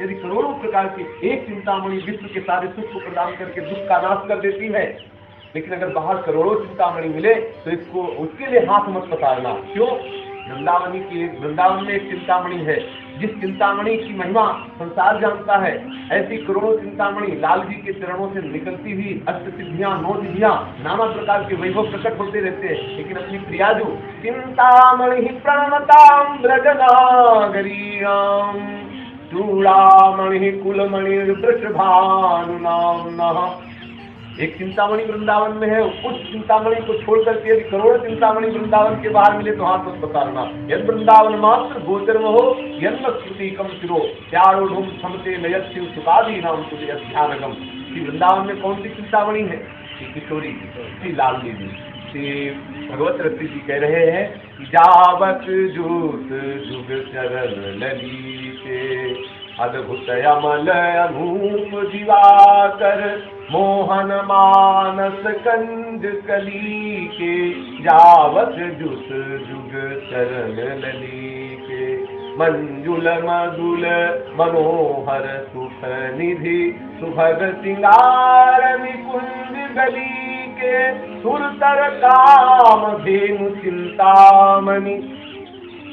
यदि करोड़ों प्रकार की एक चिंतामणि विश्व के सारे सुख को प्रदान करके दुख का नाश कर देती है, लेकिन अगर बाहर करोड़ों चिंतामणि मिले तो इसको उसके लिए हाथ मत पसारना। क्यों? वृंदावन में एक चिंतामणि है, जिस चिंतामणि की महिमा संसार जानता है। ऐसी करोड़ों चिंतामणि लाल जी के चरणों से निकलती हुई अष्ट सिद्धियां, 9 सिद्धियां, नाना प्रकार के वैभव प्रकट होते रहते हैं, लेकिन अपनी प्रियाजू चिंतामणि प्रणमताम ब्रजनागरीणाम चूड़ामणि कुलमणि वृषभानुनाम्नः। एक चिंतामणि वृंदावन में है, उस चिंतामणि को छोड़ करके यदि करोड़ों चिंतामणि वृंदावन के बाहर मिले तो हाथ मत पसारना। यद वृंदावन मात्र गोचर हो यन्न श्रुतिकम शिरो त्यारोढ़ समते नयत शिव सुखादी नाम तुझे अध्यानगम। श्री वृंदावन में कौन सी चिंतामणि है? श्री किशोरी श्री लाल देवी। श्री भगवत रसी जी कह रहे हैं कि जावक जूत जुग चरण लली के अद्भुत अमल अनूप दिवाकर मोहन मानस कंज कली के जावत जुत जुग चरण लली के मंजुल मधुल मनोहर सुख निधि सुभग सिंगार निकुंज गली के सुरतर काम धेनु चिंतामणि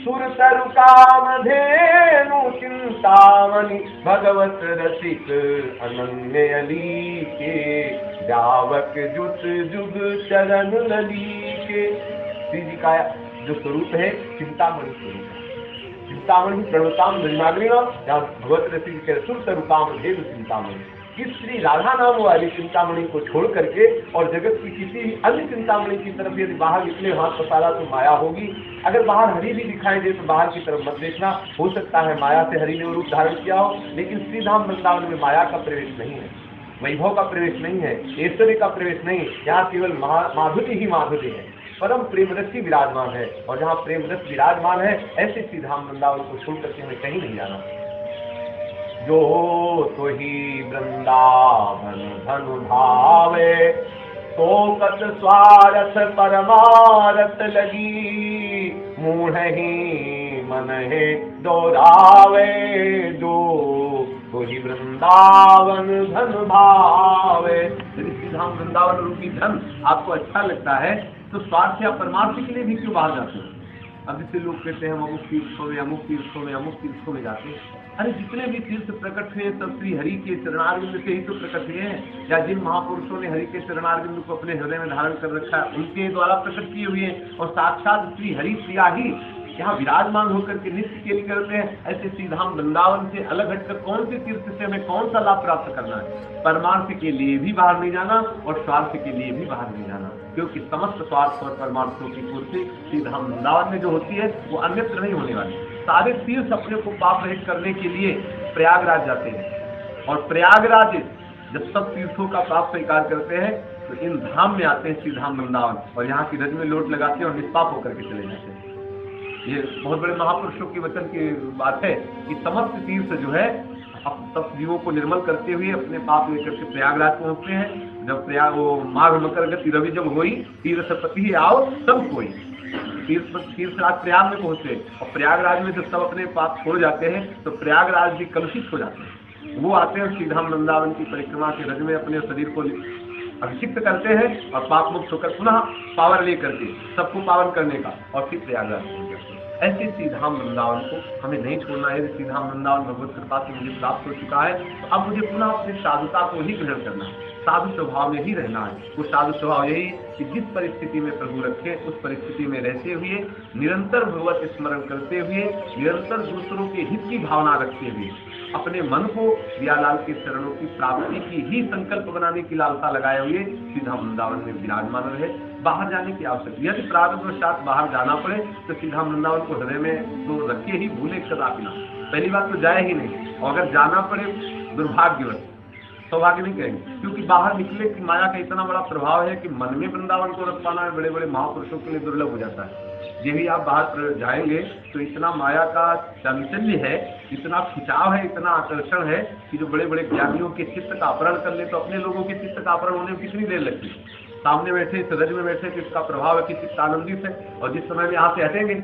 सुरतर कामधेनु चिंतामणि भगवत रसिक अनन्य अली के जावक जुत जुग चरण लली के। श्री जी का जो स्वरूप है चिंतामणि स्वरूप है। चिंतामणि प्रणुताम ब्रजनागरीणाम, जहाँ भगवत रसिक के सुरतर कामधेनु चिंतामणि। इस श्री राधा नाम वाली चिंतामणि को छोड़ करके और जगत की किसी अन्य चिंतामणि की तरफ यदि बाहर निकले हाथ पसारा तो माया होगी। अगर बाहर हरि भी दिखाई दे तो बाहर की तरफ मत देखना। हो सकता है माया से हरि ने रूप धारण किया हो, लेकिन श्रीधाम वृंदावन में माया का प्रवेश नहीं है, वैभव का प्रवेश नहीं है, ऐश्वर्य का प्रवेश नहीं। यहाँ केवल माधुर्य ही माधुर्य है, परम प्रेम रस ही विराजमान है। और जहाँ प्रेम रस विराजमान है ऐसे श्रीधाम वृंदावन को छोड़ करके हमें कहीं नहीं जाना। जो तो ही वृंदावन धनु भावे तो कत स्वारथ परमारथ लगी मूढ़ ही मन है दोरावे। जो तो ही वृंदावन धन भावे। यदि श्रीधाम वृंदावन रूपी धन आपको अच्छा लगता है तो स्वार्थ या परमार्थ के लिए भी क्यों बाहर जाते हैं? अब जैसे लोग कहते हैं हम अमुक तीर्थों में अमुक तीर्थों में अमुक तीर्थों में जाते हैं। अरे जितने भी तीर्थ प्रकट हुए सब श्री हरि के चरणारविंद से ही तो प्रकट हुए हैं, या जिन महापुरुषों ने हरि के चरणारविंद को अपने हृदय में धारण कर रखा है उनके द्वारा प्रकट किए हुए हैं। और साक्षात श्री हरि प्रिया ही यहाँ विराजमान होकर के नित्य के लिए करते हैं। ऐसे श्रीधाम वृंदावन से अलग हटकर कौन से तीर्थ से हमें कौन सा लाभ प्राप्त करना है? परमार्थ के लिए भी बाहर नहीं जाना और स्वार्थ के लिए भी बाहर नहीं जाना, क्योंकि समस्त स्वार्थ और परमार्थों की पूर्ति श्रीधाम वृंदावन में जो होती है वो अन्यत्र नहीं होने वाली। सारे तीर्थ अपने को पाप रहित करने के लिए प्रयागराज जाते हैं, और प्रयागराज जब सब तीर्थों का पाप स्वीकार करते हैं तो इन धाम में आते हैं श्रीधाम वृंदावन, और यहाँ की रज में लोट लगाते हैं और निष्पाप होकर के चले जाते हैं। ये बहुत बड़े महापुरुषों के वचन की बात है कि समस्त तीर्थ जो है सब जीवों को निर्मल करते हुए अपने पाप लेकर के प्रयागराज पहुंचते हैं। जब प्रयाग वो माघ मकर गति रवि जब हुई तीर्थपति आओ सब कोई, तीर्थराज प्रयाग में पहुंचे, और प्रयागराज में जब सब अपने पाप छोड़ जाते हैं तो प्रयागराज भी कलुषित हो जाते हैं। वो आते हैं श्रीधाम वृंदावन की परिक्रमा के रज में अपने शरीर को अभिषिक्त करते हैं और पाप मुक्त होकर पुनः पावर लेकर के सबको पावन करने का, और फिर प्रयागराज पहुंच जाते हैं। ऐसे श्रीधाम वृंदावन को हमें नहीं छोड़ना है। श्रीधाम वृंदावन भगवत कृपा से मुझे प्राप्त हो चुका है, तो अब मुझे पुनः अपनी साधुता को ही ग्रहण करना है, साधु स्वभाव में ही रहना है। वो साधु स्वभाव यही कि जिस परिस्थिति में प्रभु रखे उस परिस्थिति में रहते हुए निरंतर भगवत स्मरण करते हुए निरंतर दूसरों के हित की भावना रखते हुए अपने मन को प्रियालाल के चरणों की प्राप्ति की ही संकल्प बनाने की लालसा लगाए हुए श्रीधाम वृंदावन में विराजमान रहे। बाहर जाने की आवश्यकता, यदि प्रारब्धवशात बाहर जाना पड़े तो श्रीधाम वृंदावन को हृदय में तो रखे ही, भूले कदापि ना। पहली बात तो जाए ही नहीं, और अगर जाना पड़े दुर्भाग्यवश, सौभाग्य नहीं कहेंगे, क्योंकि बाहर निकले कि माया का इतना बड़ा प्रभाव है कि मन में वृंदावन को रख पाना बड़े बड़े महापुरुषों के लिए दुर्लभ हो जाता है। ये भी आप बाहर जाएंगे तो इतना माया का चांचल्य है, इतना खिंचाव है, इतना आकर्षण है कि जो बड़े बड़े ज्ञानियों के चित्त का अपहरण कर ले तो अपने लोगों के चित्त का अपहरण होने में कितनी देर लगती है। सामने बैठे, इस रज में बैठे, तो इसका प्रभाव है कि चित्त आनंदित है, और जिस समय में यहाँ से हटेंगे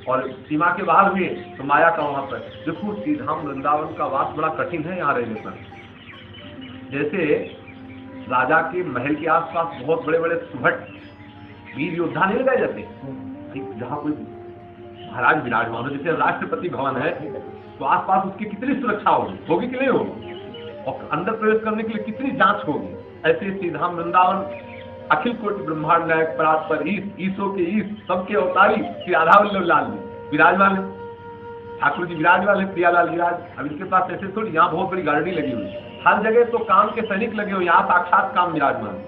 और सीमा के बाहर हुए तो माया का वहां पर। देखो श्रीधाम वृंदावन का वास बड़ा कठिन है यहाँ रहने पर। जैसे राजा के महल के आसपास बहुत बड़े बड़े सुभट वीर योद्धा नहीं लगाए जाते, जहाँ कोई महाराज विराजमान हो, जैसे राष्ट्रपति भवन है तो आसपास उसकी कितनी सुरक्षा होगी कि नहीं होगी, और अंदर प्रवेश करने के लिए कितनी जांच होगी। ऐसे श्रीधाम वृंदावन अखिल कोटि ब्रह्मांड नायक परात्पर ईसो के ईस सबके अवतारी श्री राधा वल्लभ लाल जी विराजमान है, ठाकुर जी विराजमान है, प्रियालाल विराज। अब इनके पास ऐसे थोड़ी, यहाँ बहुत बड़ी गाड़ी लगी हुई है, हर जगह तो काम के सैनिक लगे हुए, यहाँ साक्षात काम विराजमान है,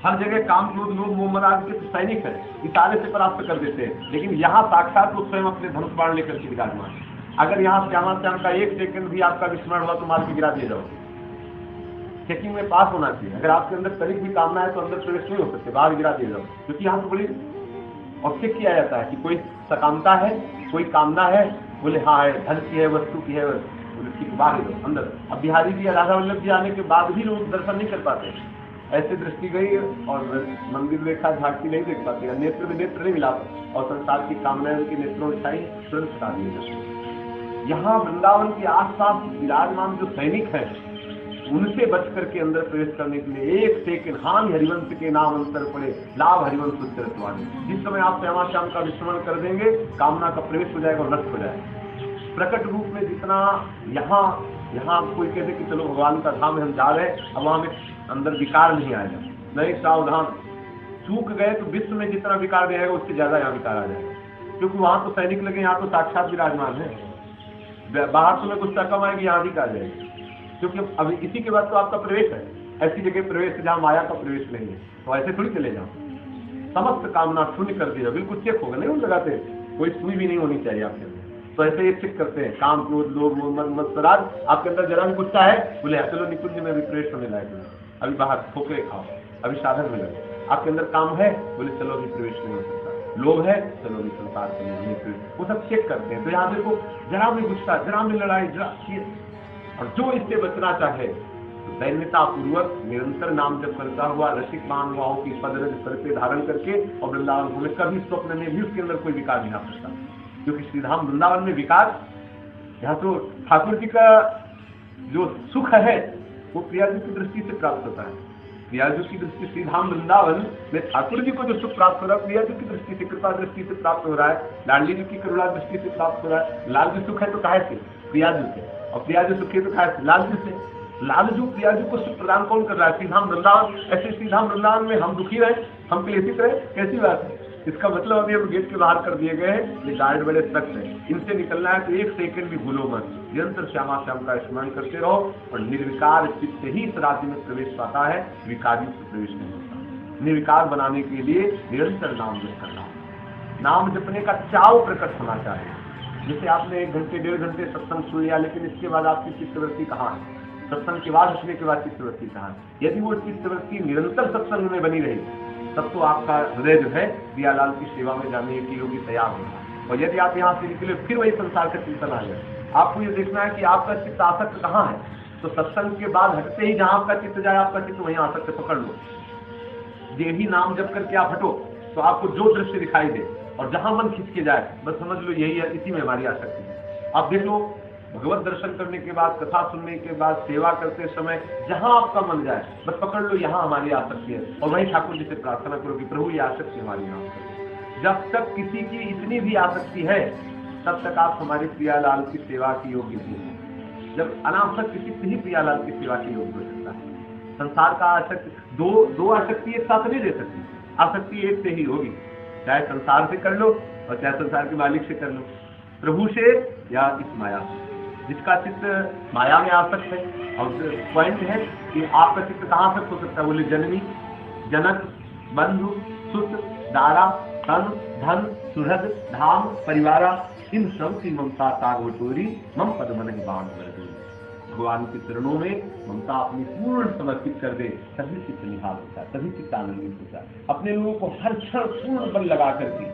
हर जगह काम क्रोध लोग मोह मद के सैनिक है, इशारे से परास्त कर देते हैं, लेकिन यहाँ साक्षात वो स्वयं अपने धनुष बाण लेकर के विराजमान है। अगर यहाँ श्यामा श्याम का एक सेकंड भी आपका विस्मरण हुआ तो मार के गिरा दिए जाओ। चेकिंग में पास होना चाहिए, अगर आपके अंदर तनिक भी कामना है तो अंदर प्रवेश नहीं हो सकते, बाहर गिरा दिए जाओ। क्योंकि यहाँ तो बड़ी और चेक किया जाता है कि कोई सकामता है, कोई कामना है, बोले हाँ है, धन की है, वस्तु की है, उसकी बाहर दो अंदर। अब बिहारी जी राधा वल्लभ जी आने के बाद भी लोग दर्शन नहीं कर पाते, ऐसे दृष्टि गई और मंदिर देखा, झांकी नहीं देख पाते, नेत्र में नेत्र नहीं मिला, और संसार की कामनाएं उनके नेत्रों में छाई, तुरंत हटा दिए जाते। यहाँ वृंदावन के आसपास विराजमान जो सैनिक हैं उनसे बच करके अंदर प्रवेश करने के लिए एक सेकंड हानि हरिवंश के नाम अंतर पड़े, लाभ हरिवंश उच्चरत्वानि। जिस समय आप श्यामा श्याम का विस्मरण कर देंगे, कामना का प्रवेश हो जाएगा और नष्ट हो जाएगा। प्रकट रूप में जितना यहाँ कोई कहते कि चलो भगवान का धाम में हम जा रहे हैं, अब वहां में अंदर विकार नहीं आएगा, नहीं सावधान, चूक गए तो विश्व में जितना विकार रहेगा उससे ज्यादा यहाँ विकार आ जाएगा, क्योंकि वहां तो सैनिक लगे, यहाँ तो साक्षात विराजमान है। बाहर तुम्हें गुस्सा कम आएगी, यहाँ अधिक आ जाएगी, क्योंकि अभी इसी के बाद तो आपका प्रवेश है, ऐसी जगह प्रवेश है जहाँ माया का प्रवेश नहीं है, तो ऐसे थोड़ी चले जाओ, समस्त कामना शून्य कर दिया, बिल्कुल चेक होगा, नहीं लगाते, कोई सुई भी नहीं होनी चाहिए आपके अंदर। तो ऐसे ये चेक करते हैं, काम क्रोध लोभ मोह मद स्वराज आपके अंदर जरा भी गुस्सा है, बोले चलो निकुंज में अभी प्रवेश होने लायक है, अभी बाहर ठोकरे खाओ, अभी साधन में लगे। आपके अंदर काम है, बोले चलो अभी प्रवेश नहीं हो सकता, लोभ है, चलो अभी संसार के नहीं प्रवेश, वो सब चेक करते हैं। तो यहाँ देखो जरा भी गुस्सा, जरा भी लड़ाई, जरा, और जो इससे बचना चाहे तो दैन्यता पूर्वक निरंतर नाम जप करता हुआ रसिक महानुभावों की पदरज सर पे धारण करके और वृंदावन घूमे, कभी स्वप्न में भी उसके अंदर कोई विकार नहीं आ सकता, क्योंकि श्रीधाम वृंदावन में विकार, यहाँ तो ठाकुर जी का जो सुख है वो प्रियाजू की दृष्टि से प्राप्त होता है। प्रियाजू की दृष्टि श्रीधाम वृंदावन में ठाकुर जी को जो सुख प्राप्त हो रहा है प्रियाजू की दृष्टि से, कृपा दृष्टि से प्राप्त हो रहा है, लाडली जी की करुणा दृष्टि से प्राप्त हो रहा है। लालजू सुख है तो काहे से? प्रियाजू से, और प्रियाजू सुख है तो काहे से? लालजू से। लालजू प्रियाजू को सुख प्रदान कौन कर रहा है? श्रीधाम वृंदावन। ऐसे श्रीधाम वृंदावन में हम दुखी रहे, हम क्लेशित रहे, कैसी बात है? इसका मतलब अभी हम गेट के बाहर कर दिए गए हैं, ये गार्ड बड़े सख्त है, इनसे निकलना है तो एक सेकंड भी भूलो मत, निरंतर श्यामा श्याम का स्मरण करते रहो, और निर्विकार चित्त ही इस राज्य में प्रवेश पाता है, विकारियों से प्रवेश नहीं होता। निर्विकार बनाने के लिए निरंतर नाम जप करना, नाम जपने का चाव प्रकट होना चाहिए। जैसे आपने 1 घंटे 1.5 घंटे सत्संग सुन लिया, लेकिन इसके बाद आपकी चित्तवृत्ति कहाँ है? सत्संग के बाद उठने के बाद चित्तवृत्ति कहाँ है? यदि वो चित्तवृत्ति निरंतर सत्संग में बनी रही तब तो आपका हृदय जो है प्रियालाल की सेवा में जाने के लिए तैयार होगा। और यदि आप यहाँ से निकले फिर वही संसार का चिंतन आ जाए, आपको ये देखना है कि आपका चित्त आसक्त कहाँ है। तो सत्संग के बाद हटते ही जहाँ आपका चित्त जाए, आपका चित्त वहीं आसक्त पकड़ लो, यही नाम जप करके आप हटो तो आपको जो दृश्य दिखाई दे और जहां मन खिंच के जाए बस समझ लो यही है, इसी में हमारी आसक्ति है। आप देख लो, भगवत दर्शन करने के बाद, कथा सुनने के बाद, सेवा करते समय जहां आपका मन जाए बस पकड़ लो, यहाँ हमारी आसक्ति है, और वहीं ठाकुर जी से प्रार्थना करो कि प्रभु ये आसक्ति हमारी नाम करो। जब तक किसी की इतनी भी आसक्ति है तब तक आप हमारे प्रियालाल की सेवा की योग्य नहीं है। जब अनासक्त किसी ही प्रियालाल की सेवा की योग्य हो सकता है। संसार का आसक्ति दो आसक्ति एक साथ नहीं दे सकती, आसक्ति एक से ही होगी, चाहे संसार से कर लो और चाहे संसार के मालिक से कर लो, प्रभु से या इस माया से। जिसका चित्त माया में आसक्त है, और पॉइंट है कि आपका चित्त कहाँ आसक्त हो सकता है? बोले जननी, जनक, बंधु, सुत, दारा, तन, धन, सुहृद, धाम, परिवारा, इन सब की ममता ताग बटोरी मम पद मन बाण कर दो। भगवान के चरणों में ममता अपनी पूर्ण समर्पित कर दे, तभी चित्त निहाल होता है, तभी चित्त आनंदित होता है। अपने लोगों को हर क्षण पूर्ण बल लगा करके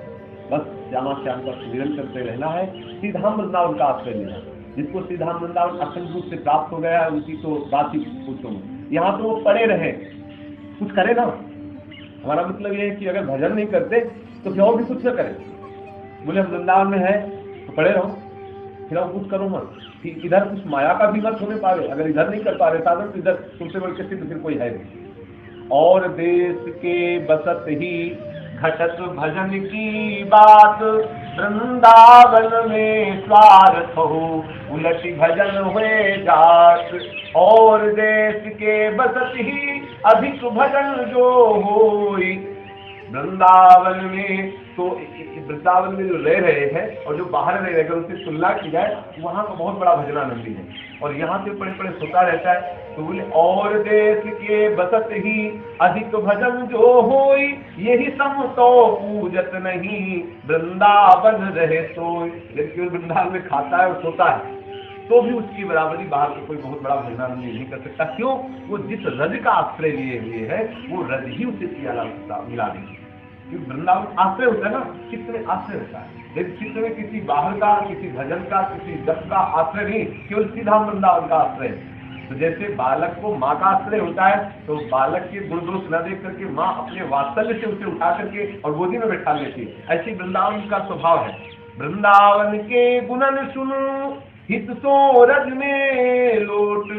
बस श्यामा श्याम का स्मरण करते रहना है, श्रीधाम वृंदावन का आश्रय लेना। जिसको श्रीधाम वृंदावन अखंड रूप से प्राप्त हो गया है उनकी तो बात ही पूछो। यहाँ तो वो पड़े रहे, कुछ करे ना। हमारा मतलब ये है कि अगर भजन नहीं करते तो फिर और भी कुछ न करें, बोले हम वृंदावन में है तो पड़े रहो, फिर आप कुछ करो मत, इधर कुछ माया का भी मत होने पावे, अगर इधर नहीं कर पा रहे साधन तो इधर तुमसे बढ़ के सिद्ध फिर कोई है नहीं। और देश के बसत ही घटत भजन की बात, वृंदावन में स्वार्थ हो उलटी भजन हुए जात। और देश के बसत ही अधिक भजन जो होई, वृंदावन में तो वृंदावन में जो रह रहे हैं और जो बाहर रह रहे हैं उनसे तुलना की जाए वहाँ का बहुत बड़ा भजनानंदी है, और यहाँ से बड़े बड़े सोता रहता है। तो बोले और देश के बसत ही अधिक भजन जो होई, यही सम तो पूजत नहीं वृंदावन रहे सोई। लेकिन वृंदावन में खाता है और सोता है तो भी उसकी बराबरी बाहर से कोई बहुत बड़ा भजनानंदी नहीं कर सकता। क्यों? वो जिस रज का आश्रय लिए हुए है वो रज ही उसे मिला देगी। क्योंकि वृंदावन आश्रय होता है ना, चित्त में आश्रय होता है, लेकिन चित्त में किसी बाहर का, किसी भजन का, किसी जप का आश्रय नहीं, केवल सीधा वृंदावन का आश्रय है। तो जैसे बालक को माँ का आश्रय होता है तो बालक के गुण दोष न देख करके माँ अपने वात्सल्य से उसे उठा करके और गोदी में बैठा लेती है, ऐसे वृंदावन का स्वभाव है। वृंदावन के गुणन सुनो हित सो रज में लोट,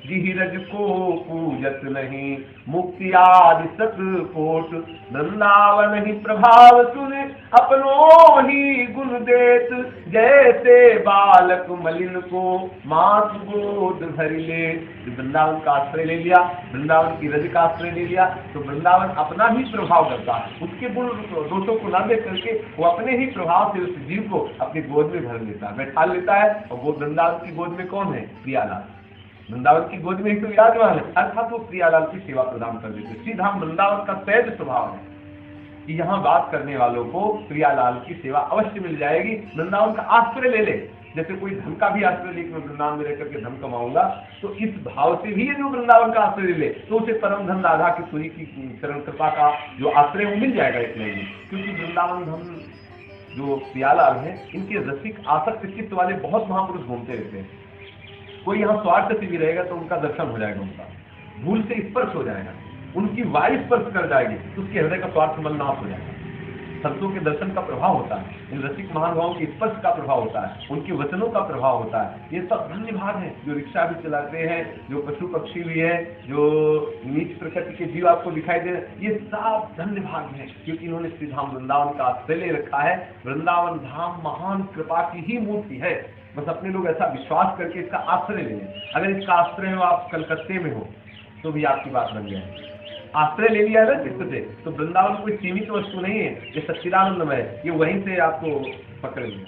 जिहि रज को पूजत नहीं मुक्ति आदि सत कोट। वृंदावन ही प्रभाव सुन अपनो ही गुण देत, जैसे बालक मलिन को मात गोद भर ले। वृंदावन का आश्रय ले लिया, वृंदावन की रज का आश्रय ले लिया तो वृंदावन अपना ही प्रभाव करता है, उसके गुण दोषों को न देख करके वो अपने ही प्रभाव से उस जीव को अपनी गोद में भर लेता है, बैठा लेता है। और वो वृंदावन की गोद में कौन है? प्रियालाल। वृंदावन की गोद में ही तो विराजमान है, अर्थात वो प्रियालाल की सेवा प्रदान कर देते। सीधा वृंदावन का सहज स्वभाव है कि यहाँ बात करने वालों को प्रियालाल की सेवा अवश्य मिल जाएगी। वृंदावन का आश्रय ले ले, जैसे कोई धन का भी आश्रय लेकर मैं वृंदावन में रहकर के धन कमाऊंगा, तो इस भाव से भी जो वृंदावन का आश्रय ले ले तो उसे परम धन राधा की सूरी की चरण कृपा का जो आश्रय वो मिल जाएगा इतने ही। क्योंकि वृंदावन धन जो प्रियालाल है इनके रसिक आसक्त चित्त वाले बहुत महापुरुष घूमते रहते हैं। कोई यहाँ स्वार्थ से भी रहेगा तो उनका दर्शन हो जाएगा, उनका भूल से स्पर्श हो जाएगा, उनकी वायु स्पर्श कर जाएगी तो उसके हृदय का स्वार्थ मन नाश हो जाएगा। संतों के दर्शन का प्रभाव होता है, इन रसिक महानुभावों के स्पर्श का प्रभाव होता है, उनके वचनों का प्रभाव होता है। ये सब धन्य भाग हैं जो रिक्शा भी चलाते हैं, जो पशु पक्षी भी है, जो नीच प्रकृति के जीव आपको दिखाई दे रहे हैं, ये सब धन्य भाग हैं क्योंकि इन्होंने श्री धाम वृंदावन का आश्रय ले रखा है। वृंदावन धाम महान कृपा की ही मूर्ति है, बस अपने लोग ऐसा विश्वास करके इसका आश्रय ले लें। अगर इसका आश्रय हो आप कलकत्ते में हो तो भी आपकी बात बन जाए। आश्रय ले लिया ना चित्त से तो वृंदावन कोई सीमित वस्तु नहीं है, ये सच्चिदानंदमय है, ये वहीं से आपको पकड़ लिया।